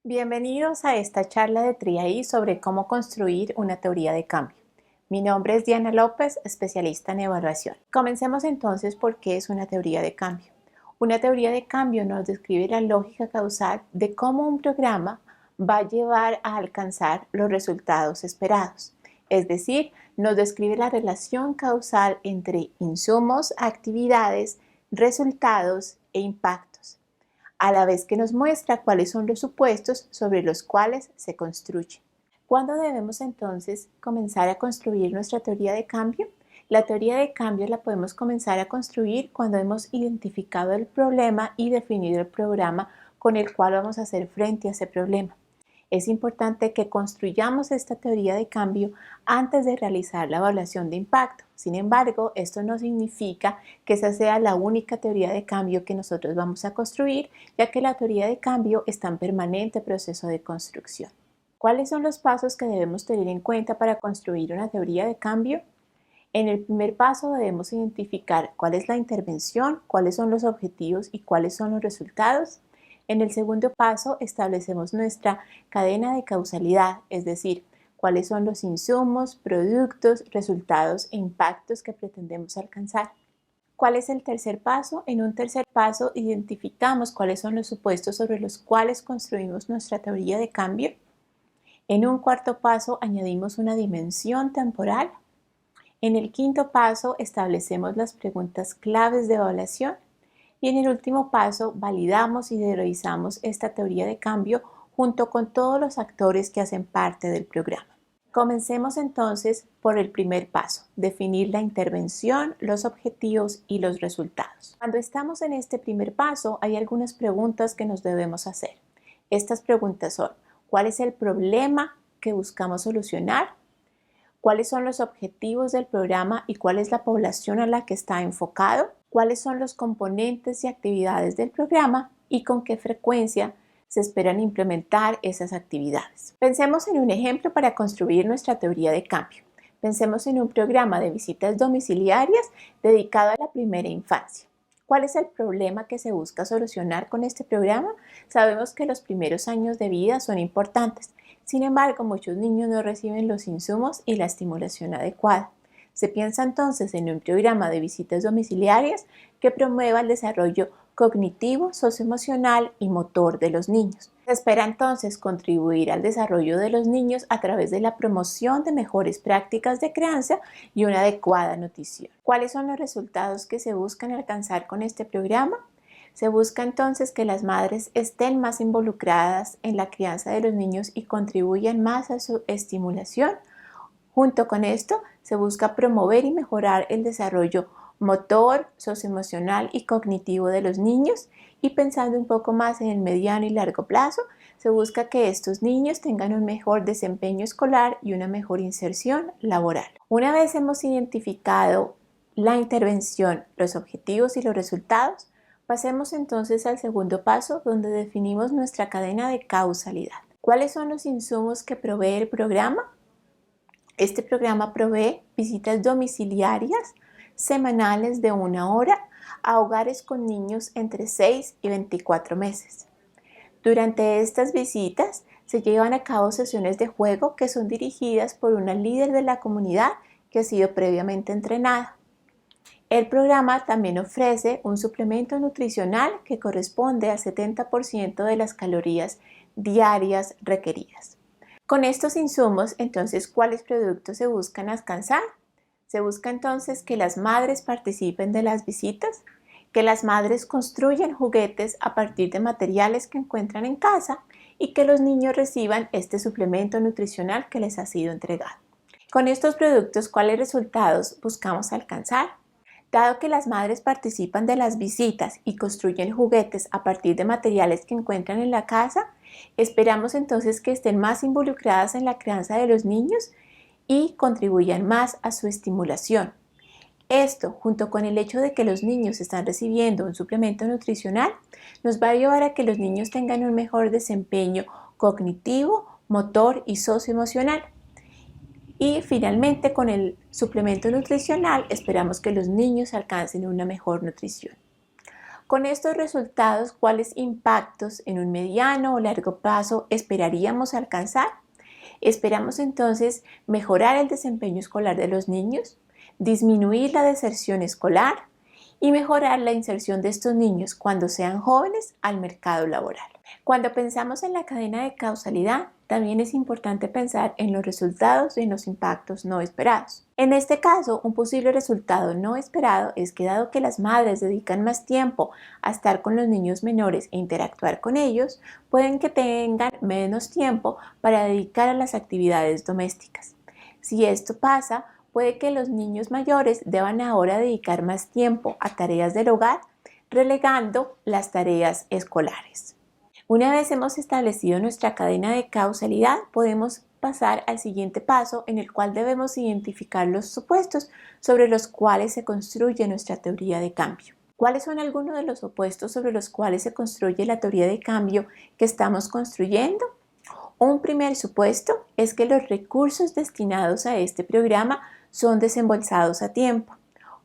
Bienvenidos a esta charla de TRIAI sobre cómo construir una teoría de cambio. Mi nombre es Diana López, especialista en evaluación. Comencemos entonces por qué es una teoría de cambio. Una teoría de cambio nos describe la lógica causal de cómo un programa va a llevar a alcanzar los resultados esperados. Es decir, nos describe la relación causal entre insumos, actividades, resultados e impactos, a la vez que nos muestra cuáles son los supuestos sobre los cuales se construye. ¿Cuándo debemos entonces comenzar a construir nuestra teoría de cambio? La teoría de cambio la podemos comenzar a construir cuando hemos identificado el problema y definido el programa con el cual vamos a hacer frente a ese problema. Es importante que construyamos esta teoría de cambio antes de realizar la evaluación de impacto. Sin embargo, esto no significa que esa sea la única teoría de cambio que nosotros vamos a construir, ya que la teoría de cambio está en permanente proceso de construcción. ¿Cuáles son los pasos que debemos tener en cuenta para construir una teoría de cambio? En el primer paso debemos identificar cuál es la intervención, cuáles son los objetivos y cuáles son los resultados. En el segundo paso establecemos nuestra cadena de causalidad, es decir, cuáles son los insumos, productos, resultados e impactos que pretendemos alcanzar. ¿Cuál es el tercer paso? En un tercer paso identificamos cuáles son los supuestos sobre los cuales construimos nuestra teoría de cambio. En un cuarto paso añadimos una dimensión temporal. En el quinto paso establecemos las preguntas claves de evaluación. Y en el último paso, validamos y revisamos esta teoría de cambio junto con todos los actores que hacen parte del programa. Comencemos entonces por el primer paso, definir la intervención, los objetivos y los resultados. Cuando estamos en este primer paso, hay algunas preguntas que nos debemos hacer. Estas preguntas son: ¿cuál es el problema que buscamos solucionar? ¿Cuáles son los objetivos del programa y cuál es la población a la que está enfocado? ¿Cuáles son los componentes y actividades del programa y con qué frecuencia se esperan implementar esas actividades? Pensemos en un ejemplo para construir nuestra teoría de cambio. Pensemos en un programa de visitas domiciliarias dedicado a la primera infancia. ¿Cuál es el problema que se busca solucionar con este programa? Sabemos que los primeros años de vida son importantes. Sin embargo, muchos niños no reciben los insumos y la estimulación adecuada. Se piensa entonces en un programa de visitas domiciliarias que promueva el desarrollo cognitivo, socioemocional y motor de los niños. Se espera entonces contribuir al desarrollo de los niños a través de la promoción de mejores prácticas de crianza y una adecuada nutrición. ¿Cuáles son los resultados que se buscan alcanzar con este programa? Se busca entonces que las madres estén más involucradas en la crianza de los niños y contribuyan más a su estimulación. Junto con esto, se busca promover y mejorar el desarrollo motor, socioemocional y cognitivo de los niños, y pensando un poco más en el mediano y largo plazo, se busca que estos niños tengan un mejor desempeño escolar y una mejor inserción laboral. Una vez hemos identificado la intervención, los objetivos y los resultados, pasemos entonces al segundo paso, donde definimos nuestra cadena de causalidad. ¿Cuáles son los insumos que provee el programa? Este programa provee visitas domiciliarias semanales de 1 hora a hogares con niños entre 6 y 24 meses. Durante estas visitas se llevan a cabo sesiones de juego que son dirigidas por una líder de la comunidad que ha sido previamente entrenada. El programa también ofrece un suplemento nutricional que corresponde al 70% de las calorías diarias requeridas. Con estos insumos, entonces, ¿cuáles productos se buscan alcanzar? Se busca entonces que las madres participen de las visitas, que las madres construyan juguetes a partir de materiales que encuentran en casa y que los niños reciban este suplemento nutricional que les ha sido entregado. Con estos productos, ¿cuáles resultados buscamos alcanzar? Dado que las madres participan de las visitas y construyen juguetes a partir de materiales que encuentran en la casa, esperamos entonces que estén más involucradas en la crianza de los niños y contribuyan más a su estimulación. Esto, junto con el hecho de que los niños están recibiendo un suplemento nutricional, nos va a llevar a que los niños tengan un mejor desempeño cognitivo, motor y socioemocional. Y finalmente, con el suplemento nutricional esperamos que los niños alcancen una mejor nutrición. Con estos resultados, ¿cuáles impactos en un mediano o largo plazo esperaríamos alcanzar? Esperamos entonces mejorar el desempeño escolar de los niños, disminuir la deserción escolar y mejorar la inserción de estos niños cuando sean jóvenes al mercado laboral. Cuando pensamos en la cadena de causalidad, también es importante pensar en los resultados y en los impactos no esperados. En este caso, un posible resultado no esperado es que dado que las madres dedican más tiempo a estar con los niños menores e interactuar con ellos, pueden que tengan menos tiempo para dedicar a las actividades domésticas. Si esto pasa, puede que los niños mayores deban ahora dedicar más tiempo a tareas del hogar, relegando las tareas escolares. Una vez hemos establecido nuestra cadena de causalidad, podemos pasar al siguiente paso en el cual debemos identificar los supuestos sobre los cuales se construye nuestra teoría de cambio. ¿Cuáles son algunos de los supuestos sobre los cuales se construye la teoría de cambio que estamos construyendo? Un primer supuesto es que los recursos destinados a este programa son desembolsados a tiempo.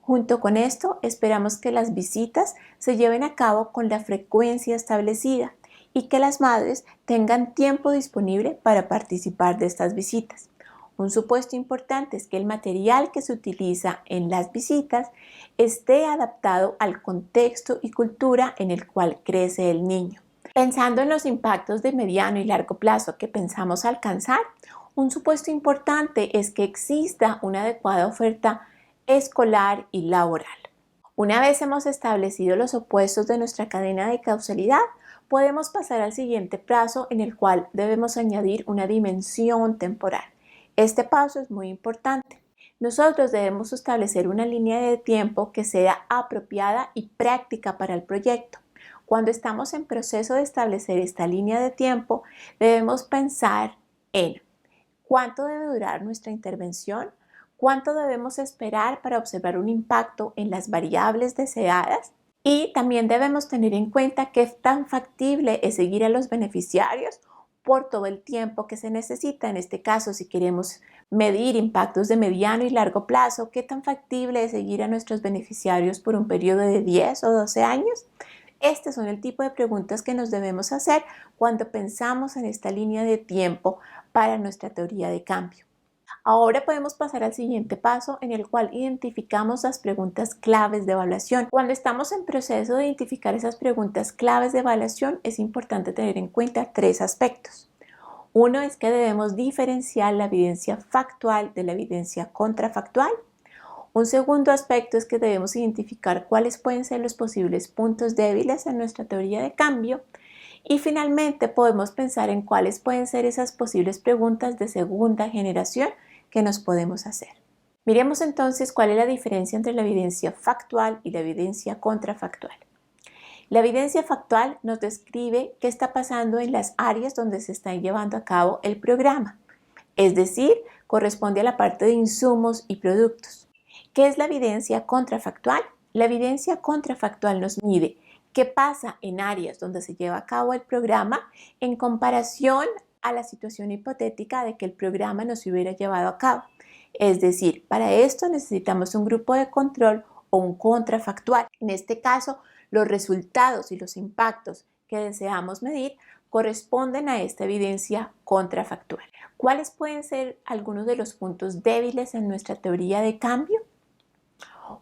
Junto con esto, esperamos que las visitas se lleven a cabo con la frecuencia establecida y que las madres tengan tiempo disponible para participar de estas visitas. Un supuesto importante es que el material que se utiliza en las visitas esté adaptado al contexto y cultura en el cual crece el niño. Pensando en los impactos de mediano y largo plazo que pensamos alcanzar, un supuesto importante es que exista una adecuada oferta escolar y laboral. Una vez hemos establecido los opuestos de nuestra cadena de causalidad, podemos pasar al siguiente paso en el cual debemos añadir una dimensión temporal. Este paso es muy importante. Nosotros debemos establecer una línea de tiempo que sea apropiada y práctica para el proyecto. Cuando estamos en proceso de establecer esta línea de tiempo, debemos pensar en cuánto debe durar nuestra intervención, cuánto debemos esperar para observar un impacto en las variables deseadas y también debemos tener en cuenta qué tan factible es seguir a los beneficiarios por todo el tiempo que se necesita. En este caso, si queremos medir impactos de mediano y largo plazo, qué tan factible es seguir a nuestros beneficiarios por un periodo de 10 o 12 años. Estos son el tipo de preguntas que nos debemos hacer cuando pensamos en esta línea de tiempo para nuestra teoría de cambio. Ahora podemos pasar al siguiente paso en el cual identificamos las preguntas claves de evaluación. Cuando estamos en proceso de identificar esas preguntas claves de evaluación, es importante tener en cuenta tres aspectos. Uno es que debemos diferenciar la evidencia factual de la evidencia contrafactual. Un segundo aspecto es que debemos identificar cuáles pueden ser los posibles puntos débiles en nuestra teoría de cambio. Y finalmente podemos pensar en cuáles pueden ser esas posibles preguntas de segunda generación que nos podemos hacer. Miremos entonces cuál es la diferencia entre la evidencia factual y la evidencia contrafactual. La evidencia factual nos describe qué está pasando en las áreas donde se está llevando a cabo el programa, es decir, corresponde a la parte de insumos y productos. ¿Qué es la evidencia contrafactual? La evidencia contrafactual nos mide qué pasa en áreas donde se lleva a cabo el programa en comparación a la situación hipotética de que el programa no se hubiera llevado a cabo. Es decir, para esto necesitamos un grupo de control o un contrafactual. En este caso, los resultados y los impactos que deseamos medir corresponden a esta evidencia contrafactual. ¿Cuáles pueden ser algunos de los puntos débiles en nuestra teoría de cambio?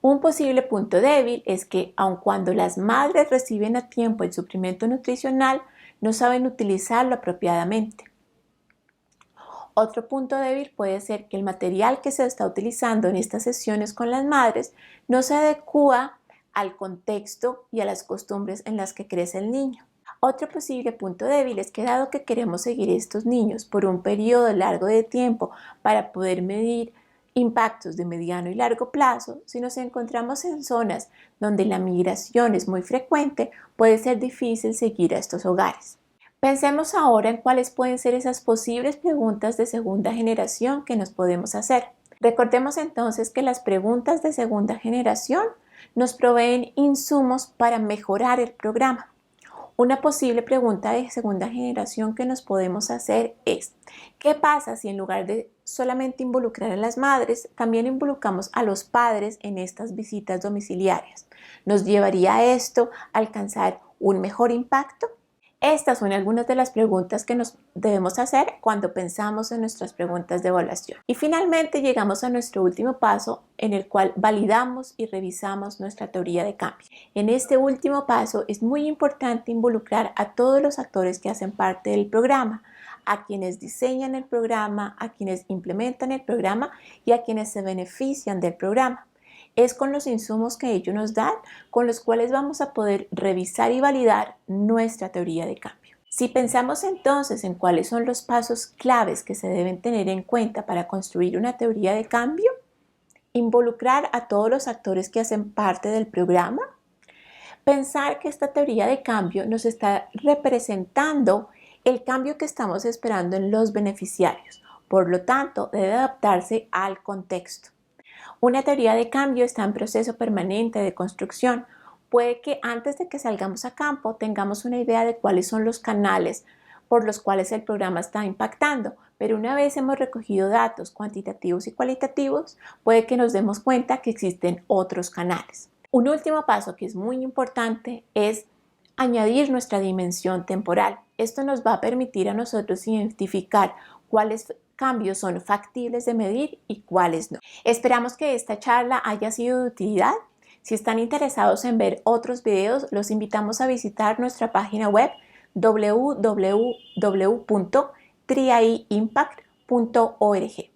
Un posible punto débil es que, aun cuando las madres reciben a tiempo el suplemento nutricional, no saben utilizarlo apropiadamente. Otro punto débil puede ser que el material que se está utilizando en estas sesiones con las madres no se adecúa al contexto y a las costumbres en las que crece el niño. Otro posible punto débil es que dado que queremos seguir a estos niños por un periodo largo de tiempo para poder medir impactos de mediano y largo plazo, si nos encontramos en zonas donde la migración es muy frecuente, puede ser difícil seguir a estos hogares. Pensemos ahora en cuáles pueden ser esas posibles preguntas de segunda generación que nos podemos hacer. Recordemos entonces que las preguntas de segunda generación nos proveen insumos para mejorar el programa. Una posible pregunta de segunda generación que nos podemos hacer es, ¿qué pasa si en lugar de solamente involucrar a las madres, también involucramos a los padres en estas visitas domiciliarias? ¿Nos llevaría esto a alcanzar un mejor impacto? Estas son algunas de las preguntas que nos debemos hacer cuando pensamos en nuestras preguntas de evaluación. Y finalmente llegamos a nuestro último paso, en el cual validamos y revisamos nuestra teoría de cambio. En este último paso es muy importante involucrar a todos los actores que hacen parte del programa, a quienes diseñan el programa, a quienes implementan el programa y a quienes se benefician del programa. Es con los insumos que ellos nos dan con los cuales vamos a poder revisar y validar nuestra teoría de cambio. Si pensamos entonces en cuáles son los pasos claves que se deben tener en cuenta para construir una teoría de cambio, involucrar a todos los actores que hacen parte del programa, pensar que esta teoría de cambio nos está representando el cambio que estamos esperando en los beneficiarios, por lo tanto debe adaptarse al contexto. Una teoría de cambio está en proceso permanente de construcción. Puede que antes de que salgamos a campo tengamos una idea de cuáles son los canales por los cuales el programa está impactando, pero una vez hemos recogido datos cuantitativos y cualitativos, puede que nos demos cuenta que existen otros canales. Un último paso que es muy importante es añadir nuestra dimensión temporal. Esto nos va a permitir a nosotros identificar cuáles cambios son factibles de medir y cuáles no. Esperamos que esta charla haya sido de utilidad. Si están interesados en ver otros videos, los invitamos a visitar nuestra página web www.triaimpact.org.